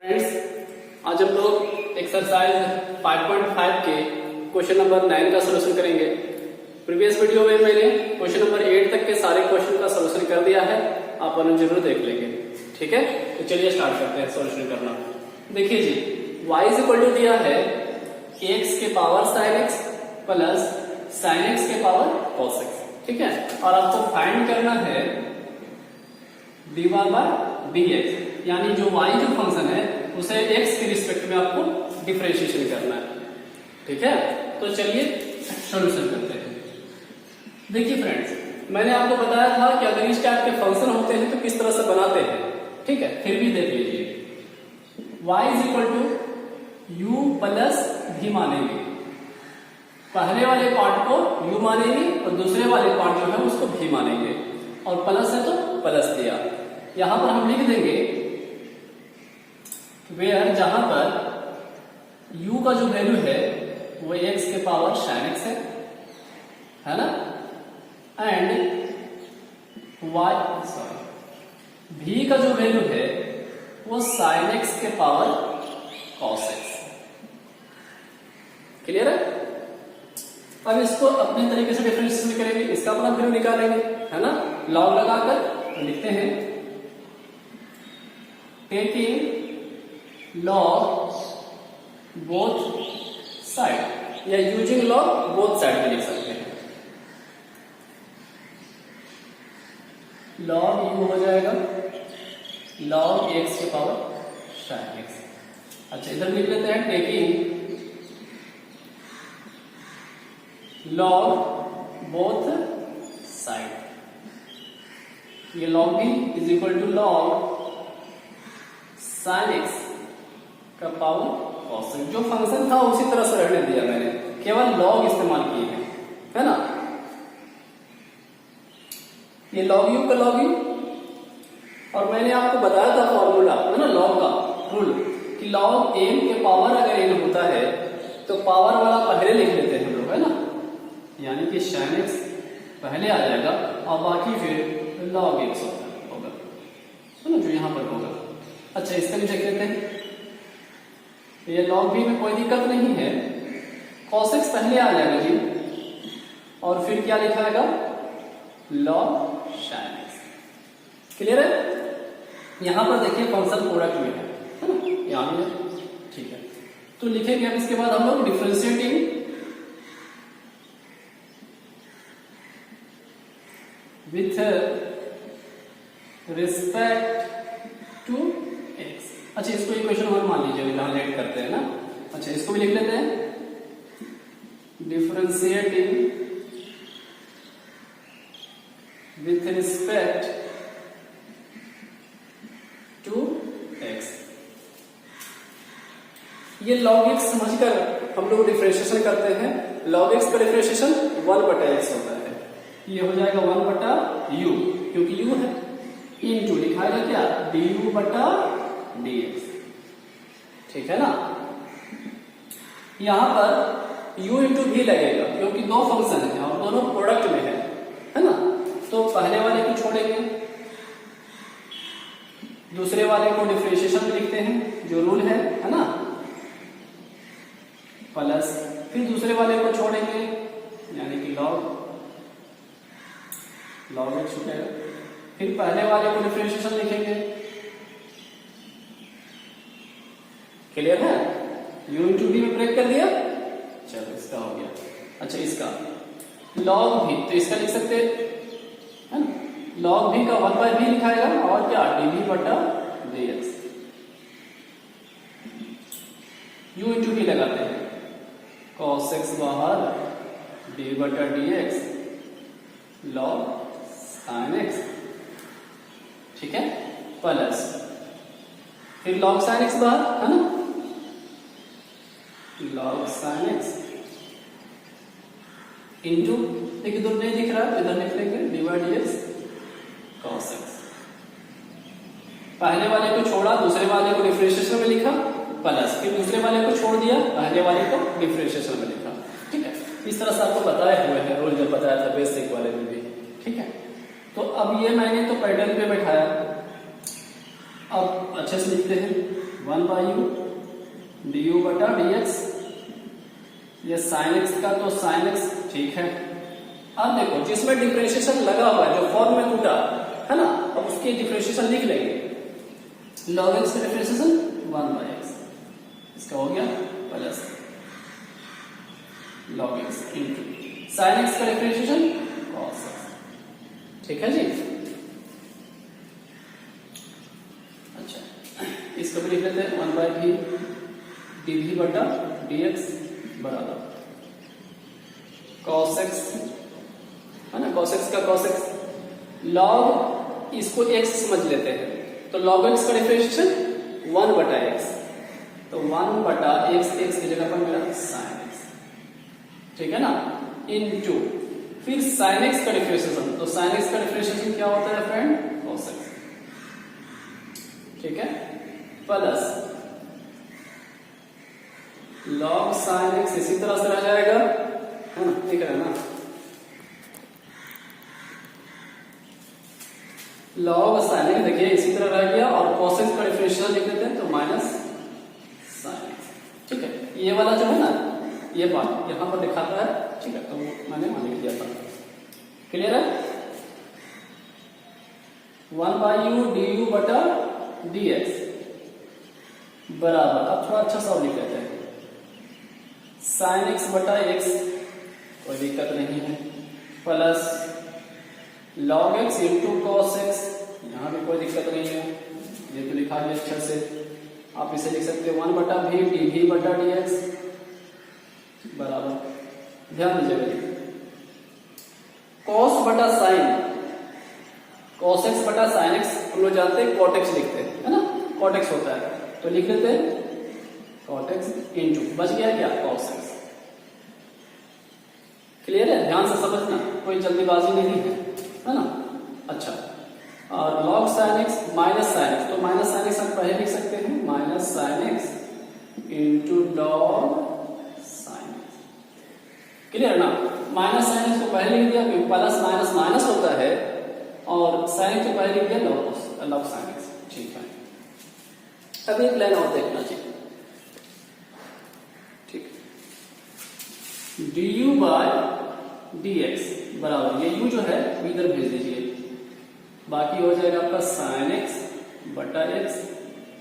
Friends, आज हम लोग एक्सरसाइज 5.5 के क्वेश्चन नंबर 9 का सोल्यूशन करेंगे। प्रीवियस वीडियो में मैंने क्वेश्चन नंबर 8 तक के सारे क्वेश्चन का सोल्यूशन कर दिया है, आप उन्हें जरूर देख लेंगे। ठीक है, तो चलिए स्टार्ट करते हैं सोल्यूशन करना। देखिए जी, y इज इक्वल टू दिया है x के power sin x plus sin x के पावर cos x। ठीक है, और आपको फाइंड करना है dy बाय dx, यानी जो y जो फंक्शन है उसे x के रिस्पेक्ट में आपको डिफरेंशिएशन करना है। ठीक है, तो चलिए सॉल्यूशन करते हैं। देखिए फ्रेंड्स, मैंने आपको बताया था कि अगर इस टाइप के फंक्शन होते हैं तो किस तरह से बनाते हैं। ठीक है, फिर भी देख लीजिए, y is equal to u plus v मानेंगे। पहले वाले पार्ट को u मानेंगे और दूसरे वाले पार्ट जो है उसको v मानेंगे, और प्लस है तो प्लस दिया। यहां पर हम लिख देंगे वेयर, जहां पर u का जो वैल्यू है वो x के पावर sin x है ना, एंड v का जो वैल्यू है वो sin x के पावर cos x। क्लियर है? अब इसको अपने तरीके से डिफरेंशिएशन करेंगे, इसका अपना वैल्यू निकालेंगे, है ना। लॉग लगाकर तो लिखते हैं टेकिंग लॉग बोथ साइड, या यूजिंग लॉग बोथ साइड में लिख सकते हैं। लॉग यू हो जाएगा लॉग x के पावर sin x। अच्छा, इधर लिख लेते हैं टेकिंग लॉग बोथ साइड, ये लॉग भी is equal to log sin x का पावर cos x। जो फंक्शन था उसी तरह से रहने दिया मैंने, केवल लॉग इस्तेमाल किए हैं, है ना। ये log u का log u, और मैंने आपको बताया था फॉर्मूला, है ना, लॉग का रूल, कि log m के पावर अगर n होता है तो पावर वाला पहले लिख लेते हैं हम लोग, है ना, यानी कि sin x पहले आ जाएगा और बाकी फिर log x होगा, है ना, जो यहां पर होगा। अच्छा, इसका भी देख लेते हैं। ये log v में कोई दिक्कत नहीं है, cos x पहले आ जाएगा जी, और फिर क्या लिखा जाएगा log sin x। क्लियर है? यहां पर देखिए फंक्शन प्रोडक्ट में है ना, यहां में। ठीक है, तो लिखेंगे अब इसके बाद हम लोग differentiating with respect to x। अच्छा, इसको इक्वेशन 1 मान लीजिए, जहां लेट करते हैं ना। अच्छा, इसको भी लिख लेते हैं differentiating with respect to x। ये log x समझकर हम लोग डिफरेंशिएशन करते हैं। log x का डिफरेंशिएशन 1/x होता है, ये हो जाएगा 1/u, क्योंकि u है, इनटू लिखाएगा क्या du/dx। ठीक है ना। यहां पर u इंटू v लगेगा क्योंकि दो फंक्शन है और दोनों प्रोडक्ट में है ना। तो पहले वाले को छोड़ेंगे, दूसरे वाले को डिफरेंशिएशन में लिखते हैं, जो रूल है ना, प्लस फिर दूसरे वाले को छोड़ेंगे, यानी कि log x हो जाएगा, फिर पहले वाले को डिफरेंशिएशन लिखेंगे। क्लियर है? u इंटू v में ब्रेक कर दिया, चलो इसका हो गया। अच्छा, इसका log v, तो इसका लिख सकते हैं ना, log v का 1/v लिखाएगा, और क्या dv/dx। u इंटू v लगाते हैं, cos x बाहर dv/dx log sin x। ठीक है, प्लस फिर log sin x बाहर, है ना, log sin x इंटू, देखिए इधर नहीं दिख रहा है, इधर लिख लेंगे dv/dx cos x। पहले वाले को छोड़ा, दूसरे वाले को डिफरेंशिएशन में लिखा, प्लस फिर दूसरे वाले को छोड़ दिया, पहले वाले को डिफरेंशिएशन में लिखा। ठीक है, इस तरह से आपको बताए हुए हैं रूल, जब बताया था बेसिक वाले में भी। ठीक है, तो अब ये मैंने तो पैटर्न पे बैठाया, अब अच्छे से लिखते हैं। 1/u du बटा dx। ये sin x का तो sin x ठीक है। अब देखो जिसमें डिफरेंशिएशन लगा हुआ है, जो फॉर्म में टूटा है ना, अब उसकी डिफरेंशिएशन लिख लेंगे। log x का डिफरेंशिएशन 1/x, इसका हो गया plus log x into sin x का डिफरेंशिएशन cos x। ठीक है जी। अच्छा इसको भी लिख लेते हैं 1/v dv बटा dx बराबर cos x है ना, cos x का cos x, log इसको x समझ लेते हैं तो log x का डिफरेंशिएशन 1 बटा x, तो 1 बटा x, x की जगह पर मेरा sin x, ठीक है ना, इनटू फिर sin x का डिफरेंशिएशन, तो sin x का डिफरेंशिएशन क्या होता है फ्रेंड, cos x, ठीक है, प्लस log sin x इसी तरह से रह जाएगा, है ना, ठीक है ना, log sin x देखिए इसी तरह रह गया और cos x का डिफरेंशियल लिख देते हैं तो माइनस sin x, ठीक है। ये वाला जो है ना, ये बात यहां पर दिखाता है, ठीक है, तो मैंने मान लिख दिया था। क्लियर है। 1/u du बटा dx बराबर, अब थोड़ा अच्छा सा लिख लेते हैं, sin x बटा x, कोई दिक्कत नहीं है, plus log x into cos x, यहां भी कोई दिक्कत नहीं है, ये तो लिखा है अच्छे से। आप इसे लिख सकते हो 1 बटा v dv बटा dx बराबर, ध्यान दीजिएगा, cos बटा sin, cos x बटा sin x हम लोग जानते हैं cot x लिखते हैं, है ना, cot x होता है, तो लिख लेते हैं cot x इंटू बच गया क्या cos x। क्लियर है, ध्यान से समझना, कोई जल्दीबाजी नहीं है ना। अच्छा, और log sin x minus sin x, तो माइनस sin x हम पहले लिख सकते हैं, minus sin x into log sin x। Clear ना, माइनस sin x को पहले लिख दिया क्योंकि प्लस माइनस माइनस होता है, और sin x को पहले लिख दिया log sin x, ठीक है। अब एक लाइन और देखना चाहिए, ठीक, du बाय dx बराबर, ये u जो है इधर भेज दीजिए, बाकी हो जाएगा आपका sin x बटा x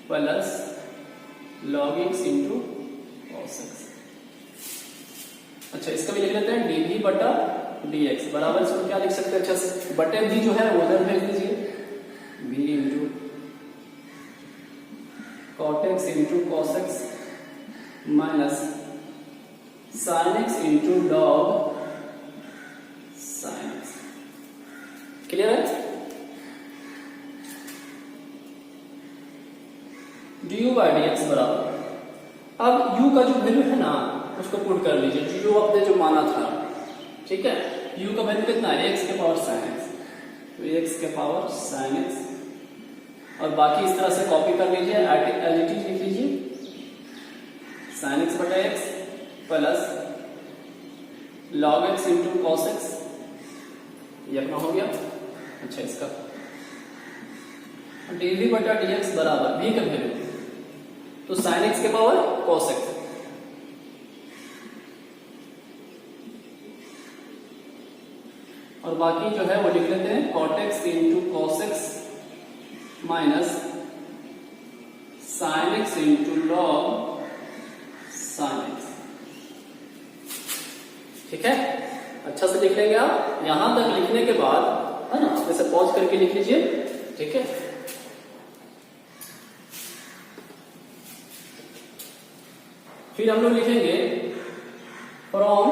plus log x into cos x। अच्छा इसका भी लिख लेते हैं dv बटा dx बराबर, इसको क्या लिख सकते हैं अच्छा से, बटे v जो है वो उधर भेज दीजिए, v into cot x into cos x minus sin x into log sin x। Clear है। du बाई dx बराबर, अब u का जो वैल्यू है ना उसको पुट कर लीजिए, u आपने जो माना था, ठीक है, u का वैल्यू कितना है, x के पावर sin x, तो x के पावर sin x, और बाकी इस तरह से कॉपी कर लीजिए, एल लिख लीजिए, sin x बटा x plus log x into cos x, ये अपना हो गया। अच्छा इसका dv बटा dx बराबर v का वैल्यू, तो sin x के पावर cos x, और बाकी जो है वो लिख लेते हैं cot x into cos x minus sin x into log sin x, ठीक है। अच्छा से लिख लेंगे आप, यहां तक लिखने के बाद है ना, जैसे पॉज करके लिख लीजिए, ठीक है। फिर हम लोग लिखेंगे फ्रॉम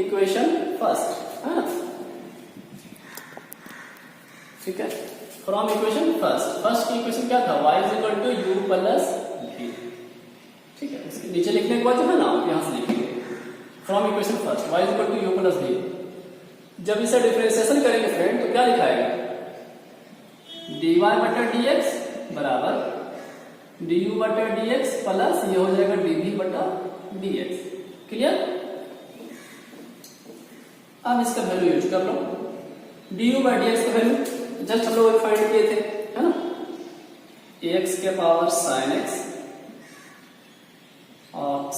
इक्वेशन फर्स्ट, है ना, ठीक है, फ्रॉम इक्वेशन फर्स्ट की इक्वेशन क्या था, y is equal to u plus v, ठीक है। इसके नीचे लिखने के बाद जो है ना आप यहां से लिखेंगे from equation first y is equal to u plus v। जब इसे डिफरेंशिएशन करेंगे फ्रेंड तो क्या लिखाएगा, dy बटा dx बराबर du बटा dx प्लस ये हो जाएगा dv बटा dx। क्लियर। अब इसका वैल्यू यूज कर लो, du बाई dx का वैल्यू जस्ट हम लोग फाइंड किए थे, है ना, ax के power sin x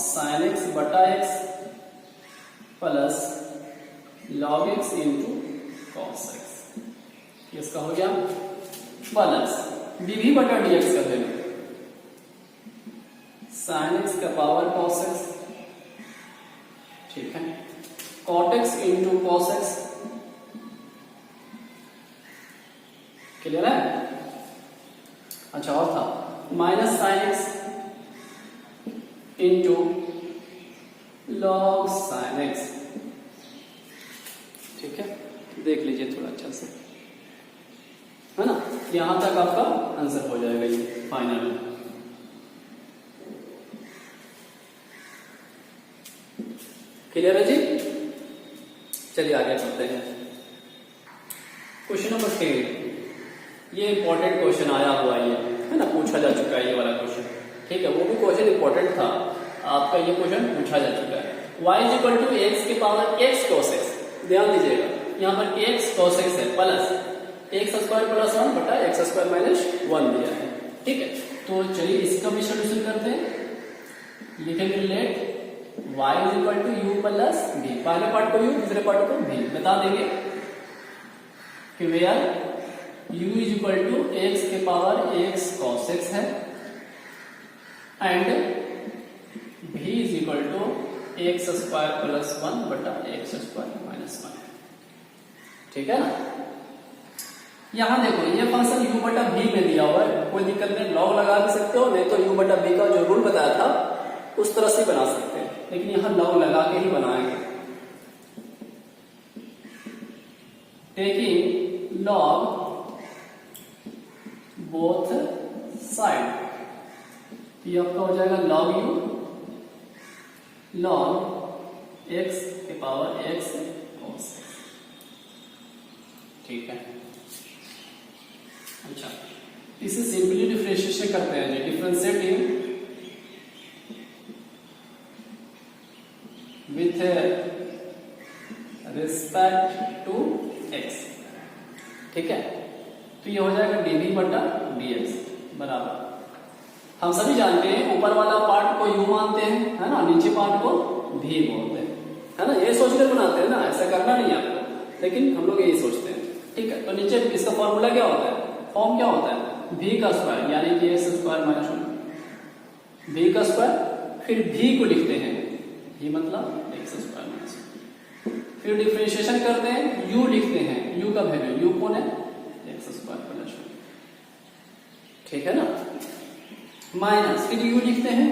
sine x बटा x plus log x into cos x, इसका हो गया प्लस dv बटा dx कर देना, साइन एक्स का पावर कॉस एक्स, ठीक है, cot x into cos x, clear है। अच्छा और था minus sine x into log sine x, ठीक है, देख लीजिए थोड़ा अच्छा से, है ना। यहां तक आपका आंसर हो जाएगा ये फाइनल। क्लियर है जी। चलिए आगे चलते हैं। क्वेश्चन नंबर 10, ये इंपॉर्टेंट क्वेश्चन आया हुआ है ना, पूछा जा चुका है ये वाला क्वेश्चन, ठीक है, वो भी क्वेश्चन इंपॉर्टेंट था, आपका ये क्वेश्चन पूछा जा चुका है। y इक्वल टू एक्स के पावर x cos x, ध्यान दीजिएगा यहाँ पर x cos x है प्लस एक्स स्क्वायर प्लस 1 बटा एक्स स्क्वायर माइनस 1 दिया है, ठीक है। तो चलिए इसका भी सोल्यूशन करते हैं, लिखेंगे let y equal to u plus v, पहले पार्ट को u दूसरे पार्ट को v, बता देंगे कि where u is equal to x के पावर x cos x है and v is equal to x square plus 1 बटा एक्स स्क्वायर माइनस 1, ठीक है ना। यहां देखो ये फंक्शन u बटा v में दिया हुआ है, कोई दिक्कत नहीं, लॉग लगा भी सकते हो, नहीं तो u बटा v का जो रूल बताया था उस तरह से बना सकते हैं, लेकिन यहां लॉग लगा के ही बनाएंगे। टेकिंग लॉग बोथ साइड, ये आपका हो जाएगा लॉग u लॉग x के पावर x cos x, ठीक है। अच्छा इसे सिंपली डिफरेंशिएशन करते हैं जी, differentiating with respect to x, ठीक है। तो ये हो जाएगा dv बटा dx बराबर, हम सभी जानते हैं ऊपर वाला पार्ट को u मानते हैं, है ना, नीचे पार्ट को v बोलते हैं, है ना, ये सोचकर बनाते हैं ना, ऐसा करना नहीं है आपको, लेकिन हम लोग यही सोचते हैं, ठीक है। तो नीचे इसका फॉर्मूला क्या होता है, फॉर्म क्या होता है, v का स्क्वायर यानी कि एक्स स्क्वायर माइनस 1, v का स्क्वायर, फिर v को लिखते हैं, ये मतलब एक्स स्क्वायर माइनस 1, फिर डिफरेंशिएशन करते हैं, u लिखते हैं, u का वैल्यू u कौन है, एक्स स्क्वायर प्लस 1, ठीक है ना, माइनस फिर u लिखते हैं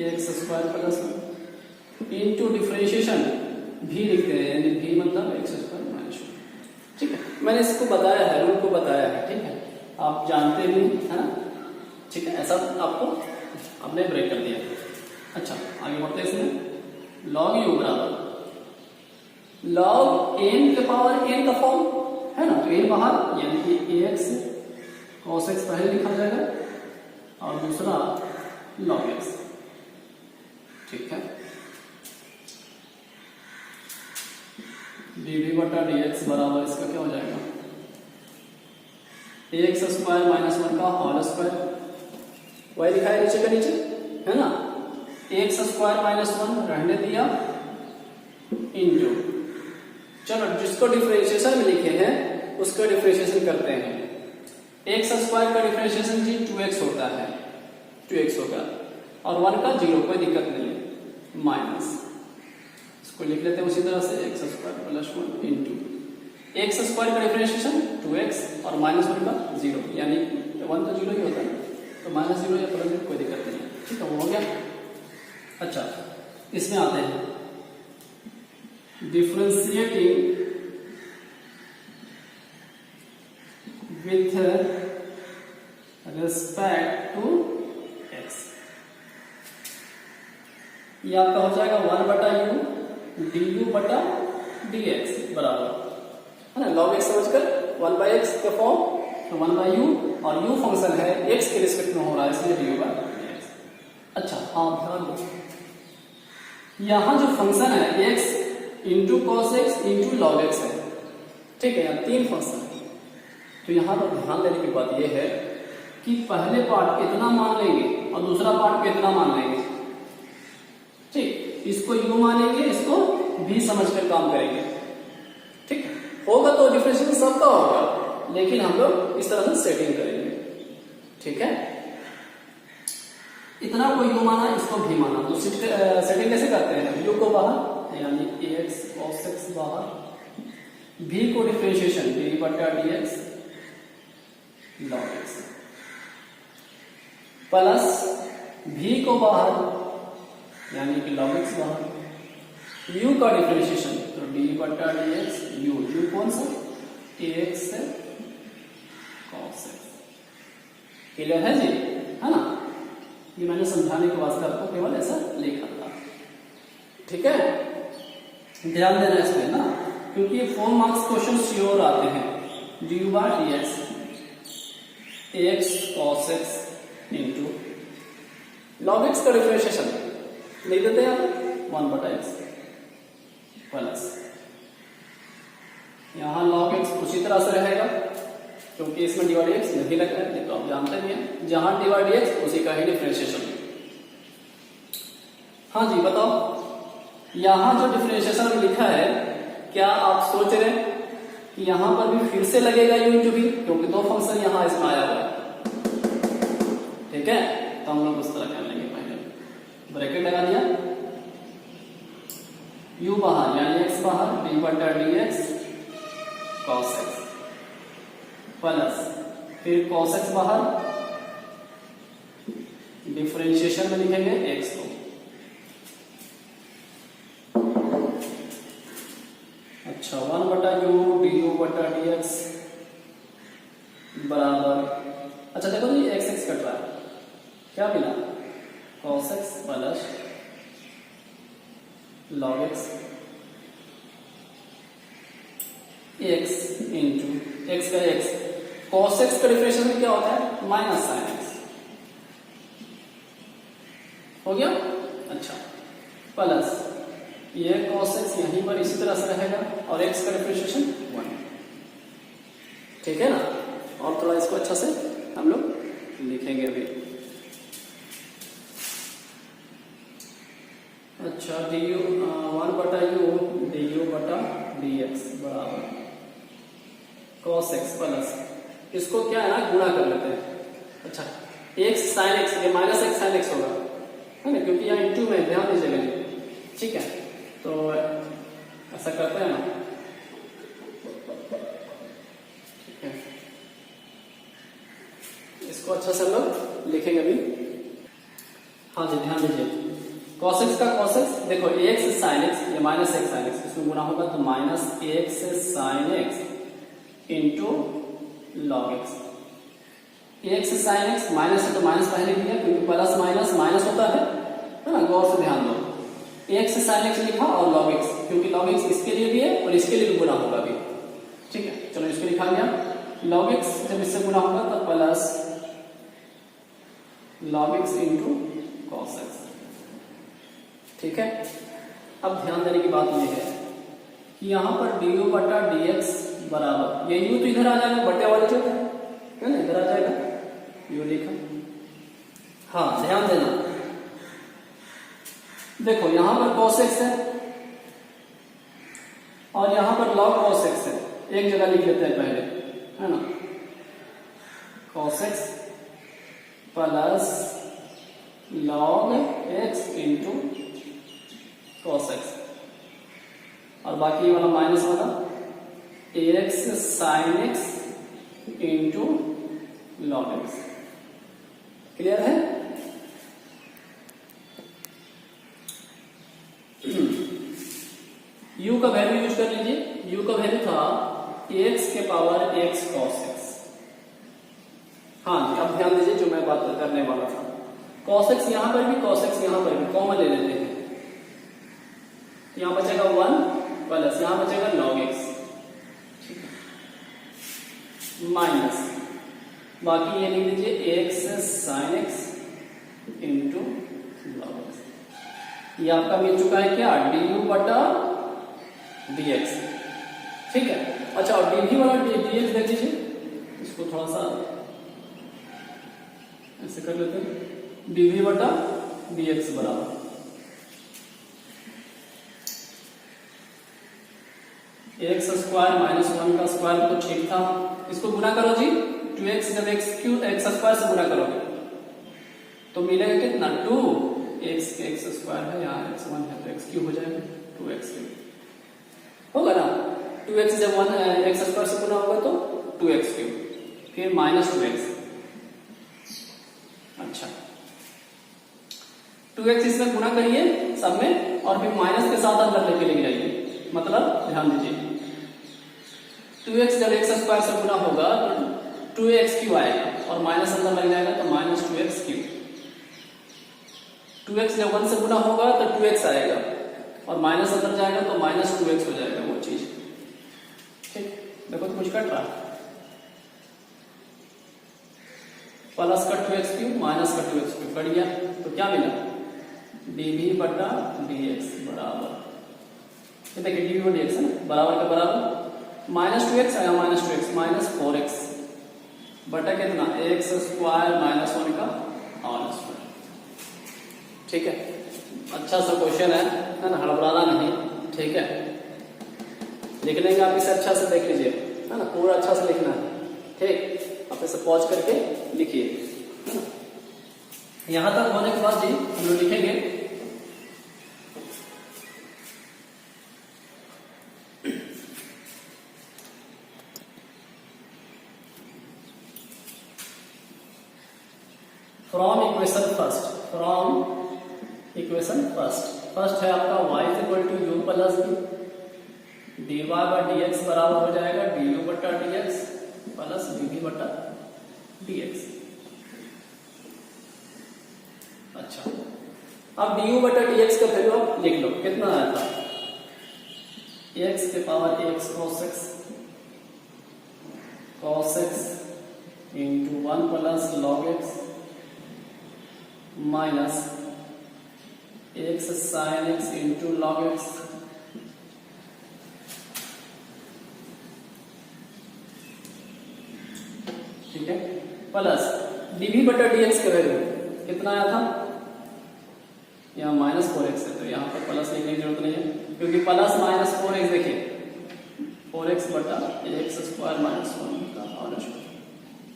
x square plus 1 into differentiation v लिखते हैं, यानी v मतलब एक्स स्क्वायर माइनस 1, ठीक है। मैंने इसको बताया है, रूल को बताया है, ठीक है, आप जानते भी है ना, ठीक है, ऐसा आपको हमने ब्रेक कर दिया। अच्छा आगे बढ़ते हैं, इसमें लॉग u बराबर लॉग n के पावर n का फॉर्म है ना, तो n बाहर यानी कि ax cos x पहले लिखा जाएगा और दूसरा log x, ठीक है। dv बटा dx बराबर इसका क्या हो जाएगा, एक्स स्क्वायर माइनस 1 का होल स्क्वायर, वही लिखा है नीचे का नीचे, है ना, एक्स स्क्वायर माइनस 1 रहने दिया इंटू, चलो जिसको डिफरेंशिएशन में लिखे हैं उसका डिफरेंशिएशन करते हैं। एक्स स्क्वायर का डिफरेंशिएशन जी 2x होता है, 2x होगा, और 1 का 0, कोई दिक्कत नहीं है, माइनस, इसको लिख लेते हैं उसी तरह से x square plus 1 into x square का डिफरेंशिएशन 2x और माइनस 1 का 0, यानी 1 तो 0 ही होता है, तो माइनस 0 या प्लस 0 कोई दिक्कत नहीं है, ठीक है, वो हो गया। अच्छा इसमें आते हैं differentiating with respect to x, ये आपका हो जाएगा 1 बटा u du बटा dx बराबर, है ना, log x समझकर 1 बाई एक्स का फॉर्म, तो 1 बाई u, और u फंक्शन है x के रिस्पेक्ट में हो रहा है इसलिए du बाई dx। अच्छा हाँ ध्यान दो, यहां जो फंक्शन है x into cos x into log x है, ठीक है, यहाँ 3 फंक्शन है, तो यहां पर ध्यान देने की बात यह है कि पहले पार्ट इतना मान लेंगे और दूसरा पार्ट को इतना मान लेंगे, इसको u मानेंगे, इसको v समझकर काम करेंगे। ठीक होगा तो डिफरेंशिएशन सबका होगा, लेकिन हम लोग इस तरह से सेटिंग करेंगे। ठीक है, इतना को u माना, इसको v माना, तो सेटिंग कैसे करते हैं? u को बाहर यानी ax cos x बाहर, v को डिफरेंशिएशन d बटा dx log x plus v को बाहर यानी कि log x बाहर, u का डिफरेंशिएशन तो d बटा dx u कौन सा? ax है cos x। क्लियर है जी? है ना? ये मैंने समझाने के वास्ते आपको केवल ऐसा लिखा था। ठीक है, ध्यान देना इसमें ना, क्योंकि ये 4 मार्क्स क्वेश्चन श्योर आते हैं। du by dx ax cos x into log x का डिफरेंशिएशन लिख देते हैं आप 1 बटा x प्लस यहाँ log x उसी तरह से रहेगा, क्योंकि इसमें dy dx नहीं लगा है, ये तो आप जानते ही हैं। जहां dy dx उसी का ही डिफरेंशिएशन। हाँ जी बताओ, यहां जो डिफरेंशिएशन में लिखा है, क्या आप सोच रहे हैं कि यहां पर भी फिर से लगेगा u इंटू v, क्योंकि 2 फंक्शन यहां इसमें आया हुआ है। ठीक है, तो हम लोग उस तरह कर लेंगे। पहले ब्रैकेट लगा दिया, u बाहर यानी x बाहर d बटा dx cos x प्लस फिर cos x बाहर, डिफरेंशिएशन में लिखेंगे x को, अच्छा 1 बटा u du बटा dx बराबर, अच्छा देखो तो ये x कट रहा है, क्या मिला? cos x plus log x into x का x, cos x का डिफरेंशिएशन में क्या होता है? Minus sine x। हो गया? अच्छा प्लस ये cos x यहीं पर इसी तरह से रहेगा और x का डिफरेंशिएशन 1। ठीक है ना? और थोड़ा इसको अच्छा से हम लोग लिखेंगे अभी। अच्छा du 1 बटा u du बटा dx बराबर cos x प्लस, इसको क्या है ना गुणा कर लेते हैं। अच्छा x sin x, ये माइनस x sin x होगा, है ना, क्योंकि यहाँ इंटू में, ध्यान दीजिएगा जी। ठीक है, तो ऐसा करते हैं ना। ठीक है, इसको अच्छा से हम लोग लिखेंगे अभी। हाँ जी ध्यान दीजिए, cos x का cos x, देखो ax sin x, ये माइनस x sin x, इसमें गुणा होगा तो minus ax sin x into log x। ax sin x minus है तो माइनस पहले लिया, क्योंकि प्लस माइनस माइनस होता है ना, गौर से ध्यान दो। ax sin x लिखा और log x, क्योंकि log x इसके लिए भी है और इसके लिए भी गुणा होगा भी। ठीक है, चलो इसको लिखा गया। log x जब इससे गुणा होगा तब plus log x into cos x। ठीक है, अब ध्यान देने की बात यह है कि यहां पर du बटा dx बराबर, ये u तो इधर आ जाएगा, बटे वाले जो है ना इधर आ जाएगा, u लिखा। हाँ ध्यान देना, देखो यहां पर cos x है और यहां पर log cos x है, एक जगह लिख लेते हैं पहले, है ना, cos x plus log x into cos x, और बाकी वाला माइनस वाला ax sin x into log x। Clear है? u का वैल्यू यूज कर लीजिए, u का वैल्यू था ax के पावर x cos x। हाँ जी, अब ध्यान दीजिए जो मैं बात करने वाला था, cos x यहां पर भी, cos x यहां पर भी, कॉमन ले लेते हैं। यहां बचेगा 1 प्लस यहां बचेगा log x माइनस, बाकी ये लिख लीजिए ax sin x into log x। ये आपका मिल चुका है क्या? du बटा dx। ठीक है, अच्छा और dv वाला dx देख लीजिए, इसको थोड़ा सा ऐसे कर लेते हैं, dv बटा dx बराबर एक्स स्क्वायर माइनस 1 का स्क्वायर तो ठीक था, इसको गुना करो जी, 2x जब एक्स स्क्वायर से गुना करोगे तो मिलेगा कितना 2 एक्स स्क्वायर है, यहाँ x1 है तो x क्यूब हो जाएगा, 2x क्यूब होगा ना। 2x जब 1 एक्स स्क्वायर से गुना होगा तो 2x क्यूब, फिर माइनस 2x। अच्छा 2x इसमें गुना करिए सब में और फिर माइनस के साथ अंदर लेके जाइए, मतलब ध्यान दीजिए 2x जब एक्स स्क्वायर से गुना होगा तो 2x क्यूब आएगा और माइनस अंदर लग जाएगा तो माइनस 2x क्यूब। 2x जब 1 से गुना होगा तो 2x आएगा और माइनस अंदर जाएगा तो माइनस 2x हो जाएगा वो चीज। ठीक, देखो तो कुछ कट रहा, प्लस का 2x क्यूब माइनस का 2x क्यूब कट गया तो क्या मिला dv बटा dx बराबर, ये देखिए dv बटा dx है ना, बराबर का बराबर माइनस 2x आया, माइनस 2x माइनस 4x बटा कितना एक्स स्क्वायर माइनस 1 का होल स्क्वायर। ठीक है, अच्छा सा क्वेश्चन है ना, हड़बड़ाना नहीं। ठीक है, लिख लेंगे आप इसे, अच्छा से देख लीजिए है ना, पूरा अच्छा से लिखना है। ठीक, आप इसे पॉज करके लिखिए है ना। यहां तक होने के बाद जी हम लोग लिखेंगे from equation first, from equation first है आपका y is equal to u plus b, d y by d x बराबर हो जाएगा डी यू बटा d x plus d v बटा डी एक्स। अच्छा, अब डी यू बटा डी एक्स का वैल्यू आप लिख लो, कितना आया था एक्स के power x cos x into 1 plus log x minus x sine x into log x ठीक है, प्लस डीवी बटा डीएक्स का वैल्यू कितना आया था, यहाँ माइनस 4x है तो यहाँ पर प्लस लिखने की जरूरत नहीं है क्योंकि प्लस माइनस 4x देखिए 4x बटा एक्स स्क्वायर माइनस 1 का होल स्क्वायर।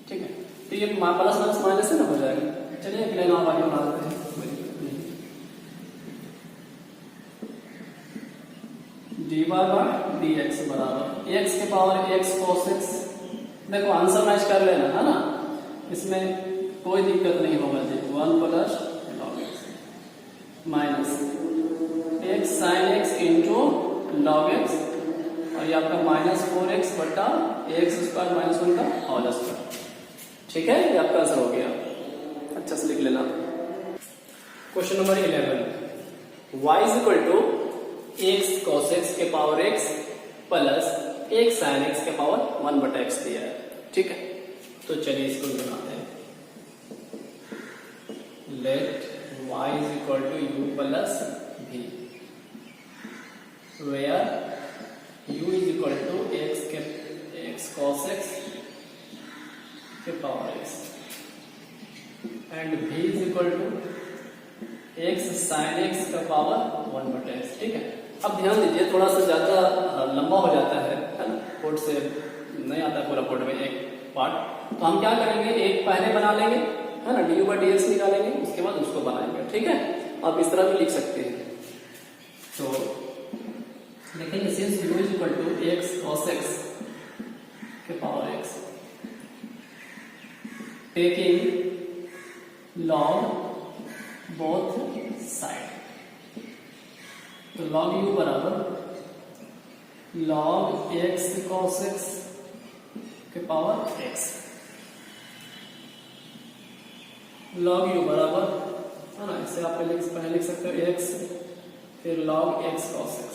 ठीक है, तो ये प्लस माइनस माइनस से ना हो जाएगा। चलिए एक लाइन और आगे बना देते हैं, d y by d x बराबर एक्स के पावर एक्स cos x। देखो आंसर मैच कर लेना है ना, इसमें कोई दिक्कत नहीं होगा जी। 1 plus log x minus x sine x into log x और ये आपका माइनस 4x बटा एक्स स्क्वायर माइनस 1 का होल स्क्वायर। ठीक है, ये आपका आंसर हो गया, अच्छा से लिख लेना। Question number 11, y is equal to x cos x के power x plus x sin x के पावर 1 बटा x दिया है। ठीक है, तो चलिए इसको बनाते हैं। Let y is equal to u plus v, where u is equal to x cos x के power x and v is equal to x sine x का पावर 1 बटा x। ठीक है, अब ध्यान दीजिए थोड़ा सा ज्यादा लंबा हो जाता है ना, कोड से नहीं आता पूरा कोड में एक पार्ट, तो हम क्या करेंगे एक पहले बना लेंगे है ना, D you by d x निकालेंगे, उसके बाद उसको बनाएंगे। ठीक है, आप इस तरह भी लिख सकते हैं। तो देखेंगे since u is equal to x cos x के power x taking log both side, तो log u बराबर log x cos x के पावर x, log u बराबर है ना, इसे आप पहले लिख सकते हो x फिर log x cos x।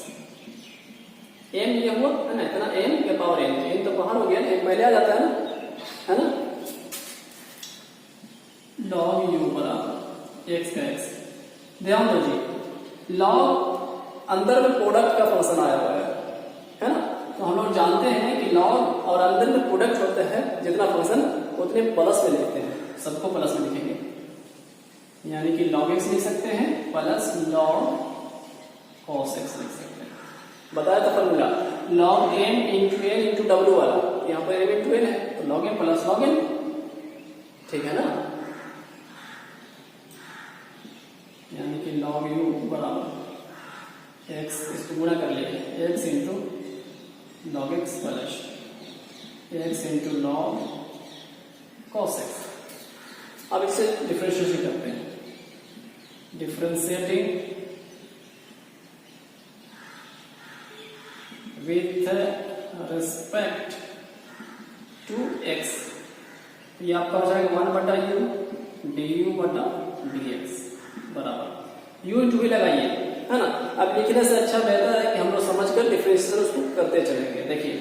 m ये हुआ है ना, इतना m के पावर n तो बाहर हो गया, एक पहले आ जाता है ना, log u बराबर x का x। ध्यान दो जी, log अंदर में प्रोडक्ट का फंक्शन आया हुआ है ना, तो हम लोग जानते हैं कि लॉग और अंदर में प्रोडक्ट होता है, जितना फंक्शन उतने प्लस में लिखते हैं, सबको प्लस में लिखेंगे, यानी कि log x लिख सकते हैं प्लस log cos x लिख सकते हैं। बताया था formula, log m into n into डब्ल्यू वाला, यहाँ पर एम इंटू एन है तो log m plus log n, ठीक है ना, यानी कि लॉग यू बराबर एक्स, इसको गुणा कर लिए x into log x plus x into log cos x. अब इससे डिफरेंशिएशन करते हैं, differentiating with respect to x, ये आपका हो जाएगा 1 बटा यू डी यू बटा डी एक्स बराबर यू इंटू भी लगाइए, है ना। अब लिखने से अच्छा बेहतर है कि हम लोग समझकर डिफरेंशिएशन उसको करते चलेंगे। देखिए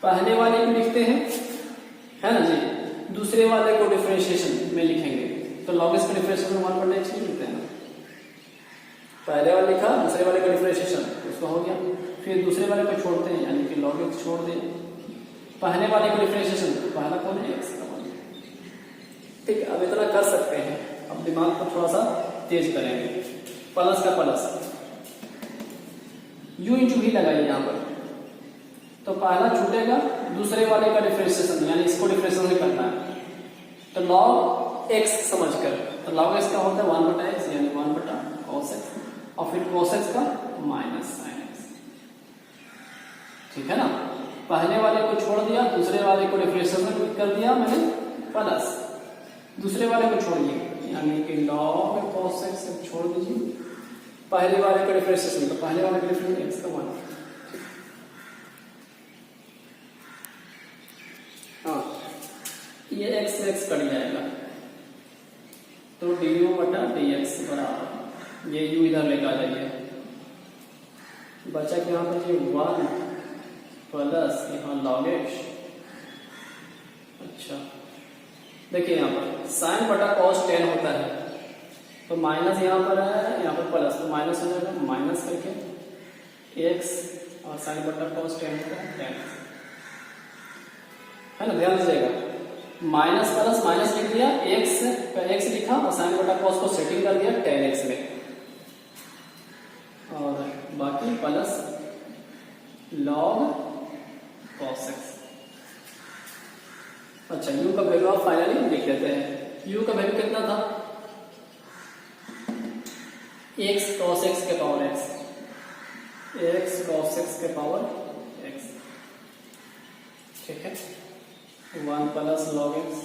पहले वाले को लिखते हैं, है ना जी, दूसरे वाले को डिफरेंशिएशन में लिखेंगे तो लॉग एक्स का डिफरेंशिएशन 1 बटा एक्स लिखते हैं ना। पहले वाले लिखा, दूसरे वाले का डिफरेंशिएशन उसका हो गया, फिर दूसरे वाले को छोड़ते हैं यानी कि लॉग एक्स छोड़ दें, पहले वाले को डिफरेंशिएशन, तो पहला कौन है एक्स का मान, ठीक है। अब इतना कर सकते हैं, अब दिमाग को थोड़ा सा तेज करेंगे, प्लस का प्लस यू इंटू भी लगाइए यहाँ पर, तो पहला छूटेगा, दूसरे वाले का डिफरेंशिएशन यानी इसको डिफरेंशिएशन करना है तो लॉग एक्स समझकर, तो लॉग एक्स का होता है 1 बटा एक्स यानी 1 बटा कॉस एक्स, और फिर कॉस एक्स का माइनस साइन एक्स, ठीक है ना। पहले वाले को छोड़ दिया, दूसरे वाले को डिफरेंशिएशन कर दिया मैंने प्लस, दूसरे वाले को छोड़िए यानी कि लॉग कॉस एक्स छोड़ दीजिए, पहले वाले का डिफरेंशिएशन, तो पहले वाले का डिफरेंशिएशन एक्स का 1, हाँ ये एक्स एक्स कट जाएगा तो डी यू बटा डी एक्स बराबर, ये यू इधर लेकर आ जाइए, बचा कि यहाँ पर ये 1 प्लस यहाँ लॉग एक्स, अच्छा देखिए यहाँ पर साइन बटा कॉस 10 होता है तो माइनस यहाँ पर है, यहाँ पर प्लस, तो माइनस हो जाएगा, माइनस करके एक्स और साइन बटा कॉस 10 होता है 10, है ना। ध्यान दीजिएगा, माइनस प्लस माइनस लिख दिया, एक्स का एक्स लिखा और साइन बटा कॉस को सेटिंग कर दिया 10x में, और बाकी प्लस लॉग कॉस एक्स। अच्छा यू का वैल्यू आप फाइनली लिख लेते हैं, यू का वैल्यू कितना था, एक्स कॉस एक्स के power x, x cos x के पावर एक्स, ठीक है। 1 plus log x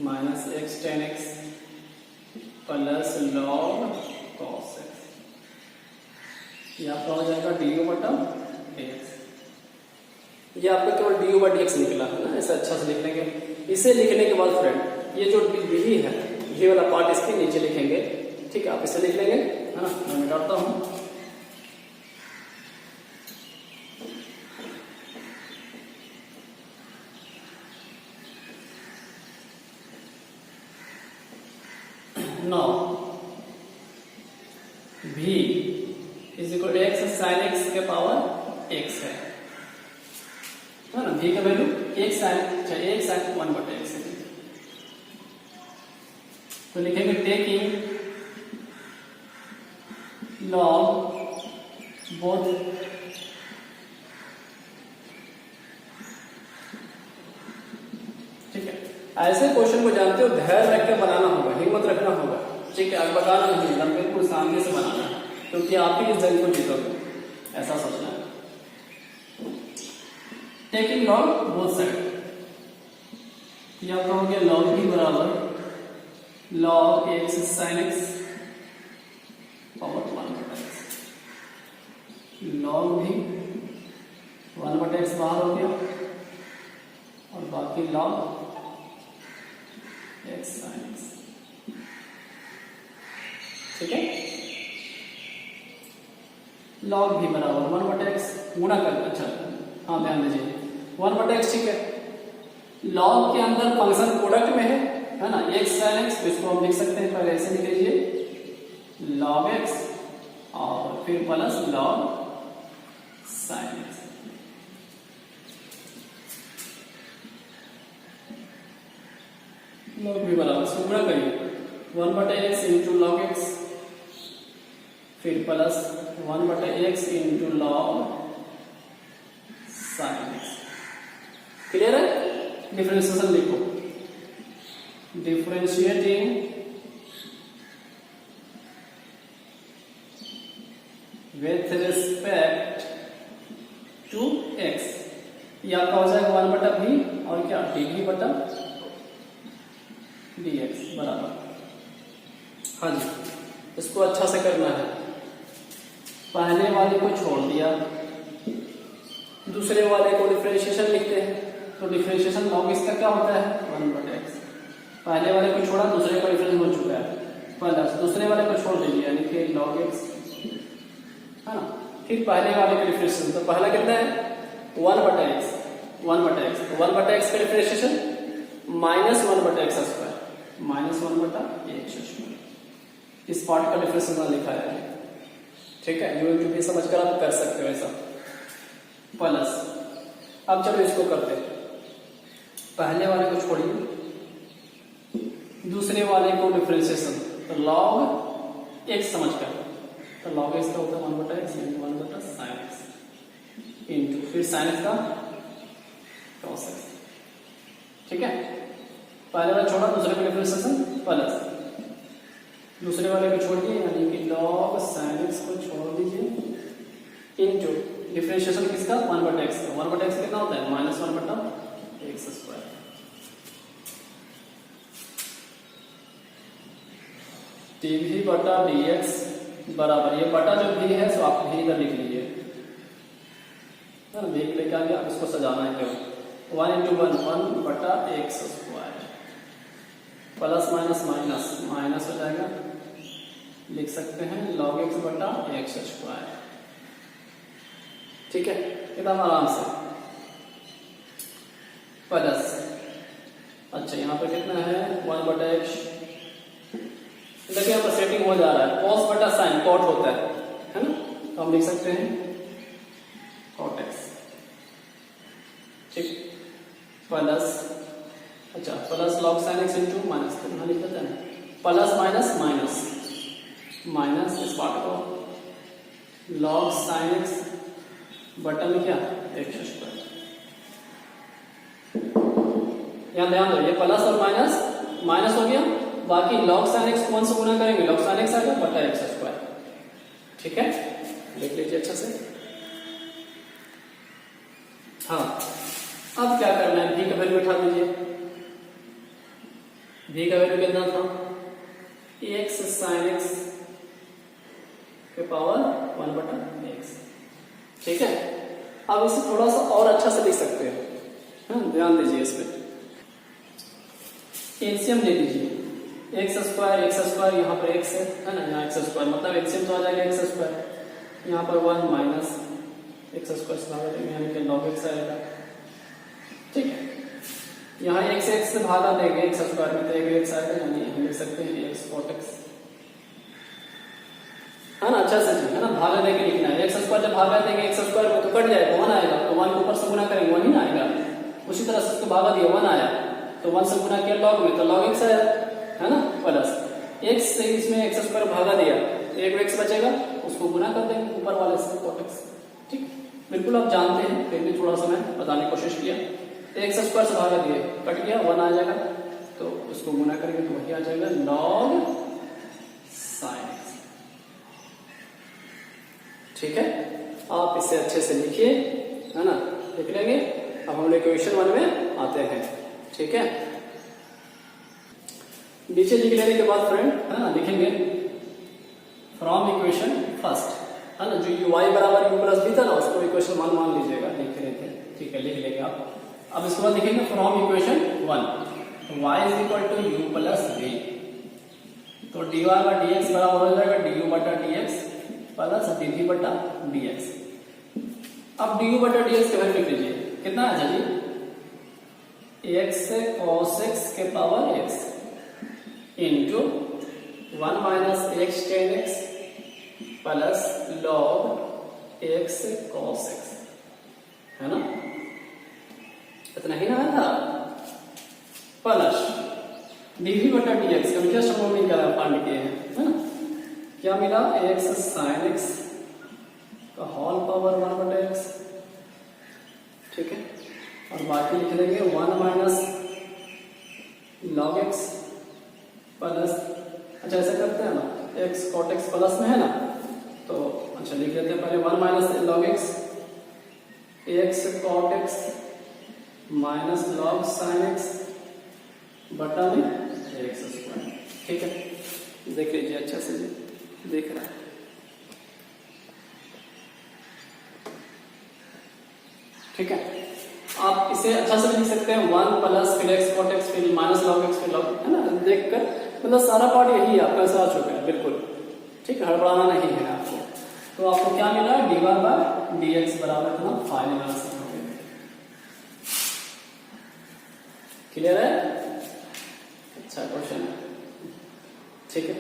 minus x ten x plus log cos x, ये आपका हो जाएगा डी यू बटा डी एक्स। ये आपका केवल डी यू बटा डी एक्स निकला है ना, ऐसे अच्छा से लिख लेंगे। इसे लिखने के बाद फ्रेंड ये जो भी है ये वाला पार्ट इसके नीचे लिखेंगे, ठीक है। आप इसे लिख लेंगे, है ना, मैं मिटाता हूं। Now v is equal to x sine x के पावर एक्स है ना, v का वैल्यू एक साइन 1 बटे एक्स है, तो लिखेंगे टेकिंग लॉग बोथ ठीक है। ऐसे क्वेश्चन को जानते हो, धैर्य रख कर बनाना होगा, हिम्मत रखना होगा, ठीक है। अब बताना नहीं, हम बिल्कुल सामने से बनाना है, क्योंकि आप ही इस जंग को जीतोगे, ऐसा सोचना है। टेकिंग लॉग बोथ साइड, ये आपका हो गया लॉग भी बराबर log x sine x power 1 बटा एक्स, लॉग भी 1 बटा एक्स बाहर हो गया और बाकी लॉग एक्स साइन एक्स, ठीक है। लॉग भी बराबर 1 बटा एक्स गुणा कर, अच्छा हाँ ध्यान दीजिए 1 बटा एक्स, ठीक है। लॉग के अंदर फंक्शन प्रोडक्ट में है ना, एक्स साइन एक्स, इसको हम लिख सकते हैं, पहले ऐसे लिख लीजिए लॉग एक्स और फिर plus log sine x, log भी बराबर से गुणा करिए 1 बटा एक्स इंटू लॉग एक्स, फिर प्लस 1 बटा x into log sine x. Clear है? डिफरेंशिएशन लिखो, differentiating with respect to x, ये आपका हो जाएगा 1 बटा भी और क्या डी बटा डी एक्स बराबर। हाँ जी, इसको अच्छा से करना है। पहले वाले को छोड़ दिया, दूसरे वाले को डिफरेंशिएशन लिखते हैं। तो डिफरेंशिएशन लॉग इसका क्या होता है 1 बटा एक्स। पहले वाले को छोड़ा, दूसरे का डिफरेंस हो चुका है प्लस दूसरे वाले को छोड़ दीजिए यानी कि लॉग एक्स, है ना। फिर पहले वाले का डिफरेंशिएशन, तो पहला कितना है 1 बटा एक्स, 1 बटा एक्स, 1 बटा एक्स का डिफरेंशिएशन माइनस 1 बटा एक्स स्क्वायर, माइनस 1 बटा एक्स स्क्वायर। इस पार्ट का डिफरेंशिएशन लिखा है, ठीक है। यू भी समझ कर आप कर सकते हो ऐसा। प्लस अब चलो इसको करते हैं, पहले वाले को छोड़िए, दूसरे वाले को डिफरेंशिएशन, तो लॉग एक्स समझ कर, तो लॉग एक्स का होता है 1 बटा एक्स इंटू 1 बटा साइन एक्स इंटू फिर साइन एक्स का कॉस एक्स, ठीक है। पहले वाला छोड़ा, दूसरे को डिफरेंशिएशन प्लस दूसरे वाले को छोड़िए यानी कि लॉग साइन एक्स को छोड़ दीजिए इंटू डिफरेंशिएशन किसका 1 बटा एक्स का, 1 बटा एक्स कितना होता है माइनस 1 बटा एक्स स्क्वायर। डी बटा डी एक्स बराबर, ये बटा जो भी है सो आप भी इधर लिख लीजिए, भी लेके आगे आप इसको सजाना है केवल 1 इंटू 1 बटा x square plus minus minus minus हो जाएगा, लिख सकते हैं लॉग एक्स बटा एक्स स्क्वायर, ठीक है। एकदम आराम से प्लस, अच्छा यहाँ पे कितना है 1 बटा एक्स, देखिए यहाँ पर सेटिंग हो जा रहा है, कॉस बटा साइन कॉट होता है ना, तो हम लिख सकते हैं कॉट एक्स, ठीक। प्लस अच्छा plus log sine x into minus, तो यहाँ लिख देते हैं प्लस माइनस माइनस माइनस, इस पार्ट को लॉग साइन एक्स बटा में क्या एक्स स्क्वायर। यहाँ ध्यान दो, ये प्लस और माइनस माइनस हो गया, बाकी लॉग साइन एक्स कौन से गुना करेंगे, लॉग साइन एक्स आ गया बटा एक्स स्क्वायर, ठीक है। देख लीजिए अच्छा से। हाँ अब क्या करना है, भी का वैल्यू उठा दीजिए, भी का वैल्यू कितना था एक्स साइन एक्स के पावर 1 बटा एक्स, ठीक है। अब इसे थोड़ा सा और अच्छा से लिख सकते हैं, ध्यान दीजिए इसमें। एलसीएम ले लीजिए, एक्स स्क्वायर यहाँ पर एक्स है ना, यहाँ एक्स स्क्वायर मतलब एलसीएम तो आ जाएगा एक्स स्क्वायर, यहाँ पर 1 माइनस एक्स स्क्वायर से भागा देंगे यानी कि लॉग एक्स आएगा, ठीक है। यहाँ एक्स से भागा देंगे एक्स स्क्वायर में, तो एक एक्स आएगा यानी हम लिख सकते हैं एक्स कॉट एक्स, है ना। अच्छा से है ना, भागा देके लिखना है, एक्स स्क्वायर जब भागा देंगे एक्स स्क्वायर में तो कट जाएगा 1 आएगा, तो 1 को ऊपर से गुना करेंगे 1 ही ना आएगा। उसी तरह से इसको भागा दिया 1 आया, तो 1 से गुना किया लॉग में, तो लॉग एक्स आया, है ना। प्लस एक्स से इसमें एक्स स्क्वायर भागा दिया, तो एक एक्स बचेगा, उसको गुना कर देंगे ऊपर वाले से कॉट एक्स, ठीक। बिल्कुल आप जानते हैं, फिर भी थोड़ा सा मैं बताने की कोशिश किया। एक्स स्क्वायर से भागा दिए, कट गया 1 आ जाएगा, तो उसको गुना करेंगे तो वही आ जाएगा लॉग साइन एक्स, ठीक है। आप इसे अच्छे से लिखिए, है ना, लिख लेंगे। अब हम लोग क्वेश्चन 1 में आते हैं, ठीक है। नीचे लिख लेने के बाद फ्रेंड, है ना, लिखेंगे फ्रॉम इक्वेशन फर्स्ट, है ना, जो यू वाई बराबर यू प्लस बी था ना, उसको इक्वेशन 1 मान लीजिएगा, लिख रहे थे, ठीक है, लिख लेंगे आप। अब इसके बाद लिखेंगे from equation 1 y is equal to u plus b, तो dy बटा dx बराबर हो जाएगा du बटा dx प्लस dv बटा dx। अब du बटा dx के वैल्यू लिख लीजिए, कितना है जी x cos x के power x into 1 minus x tan x plus log x cos x, है ना, इतना ही ना था। प्लस dv बटा dx का क्या समूह में क्या फाइंड किए हैं, है ना, क्या मिला x sin x का होल पावर 1 बटा x, बाकी लिख देंगे 1 माइनस लॉग एक्स प्लस, अच्छा ऐसा करते हैं ना, एक्स कॉट एक्स प्लस में है ना, तो अच्छा लिख देते हैं पहले 1 minus log x cot x minus log sine x बटा में एक्स स्क्वायर। ठीक है, देख लीजिए अच्छा से देख रहा है। ठीक है, आप इसे अच्छा से लिख सकते हैं 1 प्लस फिर एक्स कॉट एक्स फिर माइनस लॉग एक्स फिर लॉग, है ना, देखकर मतलब सारा पार्ट यही है आपका, ऐसा आ चुका है बिल्कुल। ठीक है, हड़बड़ाना नहीं है आपको। तो आपको क्या मिला, dy बाय dx बराबर इतना फाइनल आंसर हो गया। क्लियर है, अच्छा क्वेश्चन है। ठीक है।